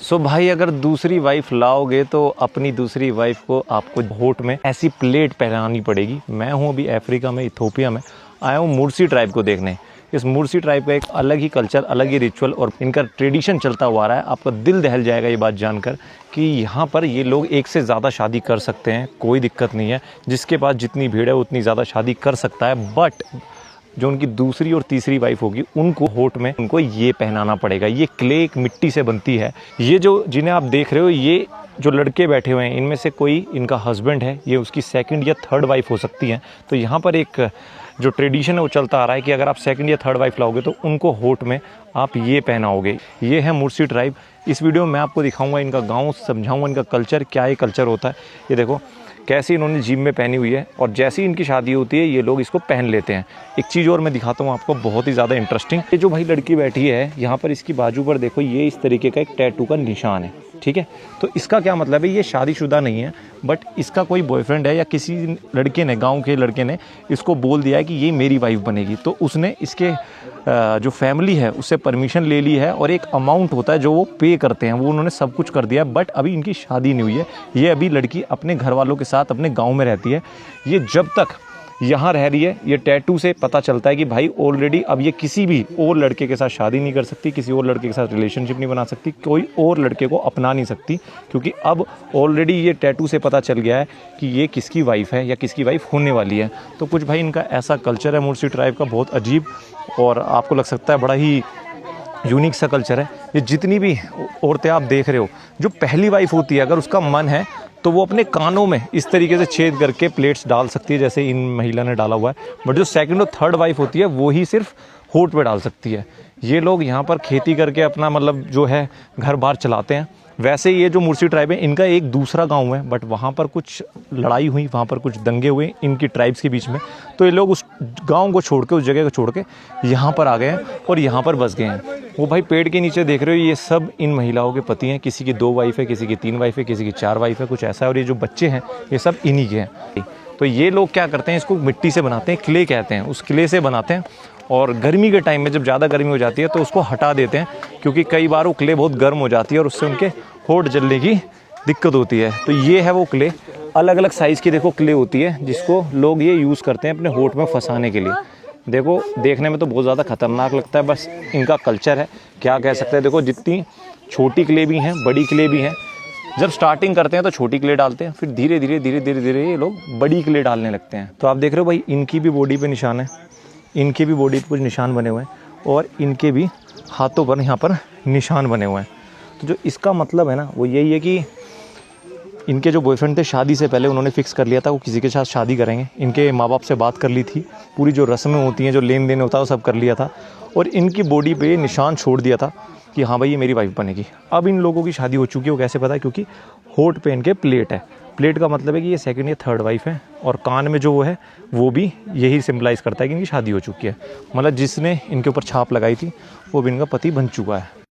सो भाई अगर दूसरी वाइफ लाओगे तो अपनी दूसरी वाइफ को आपको होठ में ऐसी प्लेट पहनानी पड़ेगी। मैं हूँ अभी अफ्रीका में, इथोपिया में आया हूँ मुर्सी ट्राइब को देखने। इस मुर्सी ट्राइब का एक अलग ही कल्चर, अलग ही रिचुअल और इनका ट्रेडिशन चलता हुआ आ रहा है। आपका दिल दहल जाएगा ये बात जानकर कि यहाँ पर ये लोग एक से ज़्यादा शादी कर सकते हैं, कोई दिक्कत नहीं है। जिसके पास जितनी भीड़ है उतनी ज़्यादा शादी कर सकता है। बट जो उनकी दूसरी और तीसरी वाइफ होगी उनको होठ में उनको ये पहनाना पड़ेगा। ये क्ले एक मिट्टी से बनती है। ये जो जिन्हें आप देख रहे हो, ये जो लड़के बैठे हुए हैं इनमें से कोई इनका हस्बैंड है, ये उसकी सेकंड या थर्ड वाइफ हो सकती है। तो यहाँ पर एक जो ट्रेडिशन है वो चलता आ रहा है कि अगर आप सेकंड या थर्ड वाइफ लाओगे तो उनको होठ में आप ये पहनाओगे। ये है मुर्सी ट्राइब। इस वीडियो में मैं आपको दिखाऊंगा इनका गाँव, समझाऊंगा इनका कल्चर क्या ये कल्चर होता है। ये देखो कैसे इन्होंने जिम में पहनी हुई है और जैसे ही इनकी शादी होती है ये लोग इसको पहन लेते हैं। एक चीज़ और मैं दिखाता हूँ आपको, बहुत ही ज़्यादा इंटरेस्टिंग। ये जो भाई लड़की बैठी है यहाँ पर, इसकी बाजू पर देखो ये इस तरीके का एक टैटू का निशान है, ठीक है। तो इसका क्या मतलब है, ये शादीशुदा नहीं है बट इसका कोई बॉयफ्रेंड है या किसी लड़के ने, गांव के लड़के ने इसको बोल दिया है कि ये मेरी वाइफ बनेगी। तो उसने इसके जो फैमिली है उससे परमिशन ले ली है और एक अमाउंट होता है जो वो पे करते हैं, वो उन्होंने सब कुछ कर दिया है। बट अभी इनकी शादी नहीं हुई है। ये अभी लड़की अपने घर वालों के साथ अपने गाँव में रहती है। ये जब तक यहाँ रह रही है, ये टैटू से पता चलता है कि भाई ऑलरेडी अब ये किसी भी और लड़के के साथ शादी नहीं कर सकती, किसी और लड़के के साथ रिलेशनशिप नहीं बना सकती, कोई और लड़के को अपना नहीं सकती, क्योंकि अब ऑलरेडी ये टैटू से पता चल गया है कि ये किसकी वाइफ है या किसकी वाइफ होने वाली है। तो कुछ भाई इनका ऐसा कल्चर है मुर्सी ट्राइब का, बहुत अजीब, और आपको लग सकता है बड़ा ही यूनिक सा कल्चर है। ये जितनी भी औरतें आप देख रहे हो, जो पहली वाइफ होती है अगर उसका मन है तो वो अपने कानों में इस तरीके से छेद करके प्लेट्स डाल सकती है जैसे इन महिला ने डाला हुआ है। बट जो सेकंड और थर्ड वाइफ होती है वो ही सिर्फ होठ पे डाल सकती है। ये लोग यहाँ पर खेती करके अपना मतलब जो है घर बार चलाते हैं। वैसे ये जो मुर्सी ट्राइब है इनका एक दूसरा गांव है, बट वहाँ पर कुछ लड़ाई हुई, वहाँ पर कुछ दंगे हुए इनकी ट्राइब्स के बीच में। तो ये लोग उस गांव को छोड़ के, उस जगह को छोड़ के यहाँ पर आ गए हैं और यहाँ पर बस गए हैं। वो भाई पेड़ के नीचे देख रहे हो, ये सब इन महिलाओं के पति हैं। किसी की 2 वाइफ है, किसी की 3 वाइफ है, किसी की 4 वाइफ है, कुछ ऐसा है। और ये जो बच्चे हैं ये सब इन्हीं के हैं। तो ये लोग क्या करते हैं, इसको मिट्टी से बनाते हैं, क्ले कहते हैं, उस क्ले से बनाते हैं। और गर्मी के टाइम में जब ज़्यादा गर्मी हो जाती है तो उसको हटा देते हैं, क्योंकि कई बार वो क्ले बहुत गर्म हो जाती है और उससे उनके होठ जलने की दिक्कत होती है। तो ये है वो क्ले। अलग अलग साइज़ की देखो क्ले होती है जिसको लोग ये यूज़ करते हैं अपने होठ में फंसाने के लिए। देखो देखने में तो बहुत ज़्यादा ख़तरनाक लगता है, बस इनका कल्चर है, क्या कह सकते हैं। देखो जितनी छोटी क्ले भी हैं, बड़ी क्ले भी हैं। जब स्टार्टिंग करते हैं तो छोटी क्ले डालते हैं, फिर धीरे धीरे ये लोग बड़ी क्ले डालने लगते हैं। तो आप देख रहे हो भाई इनकी भी बॉडी पे निशान है, इनके भी बॉडी पे कुछ निशान बने हुए हैं और इनके भी हाथों पर यहाँ पर निशान बने हुए हैं। तो जो इसका मतलब है ना वो यही है कि इनके जो बॉयफ्रेंड थे शादी से पहले उन्होंने फिक्स कर लिया था वो किसी के साथ शादी करेंगे। इनके माँ बाप से बात कर ली थी, पूरी जो रस्में होती हैं, जो लेन देन होता है वो सब कर लिया था और इनकी बॉडी पे निशान छोड़ दिया था कि हाँ भाई ये मेरी वाइफ बनेगी। अब इन लोगों की शादी हो चुकी है। वो कैसे पता है, क्योंकि होठ पे इनके प्लेट है। प्लेट का मतलब है कि ये सेकंड या थर्ड वाइफ है और कान में जो वो है वो भी यही सिंबलाइज़ करता है कि इनकी शादी हो चुकी है। मतलब जिसने इनके ऊपर छाप लगाई थी वो भी इनका पति बन चुका है।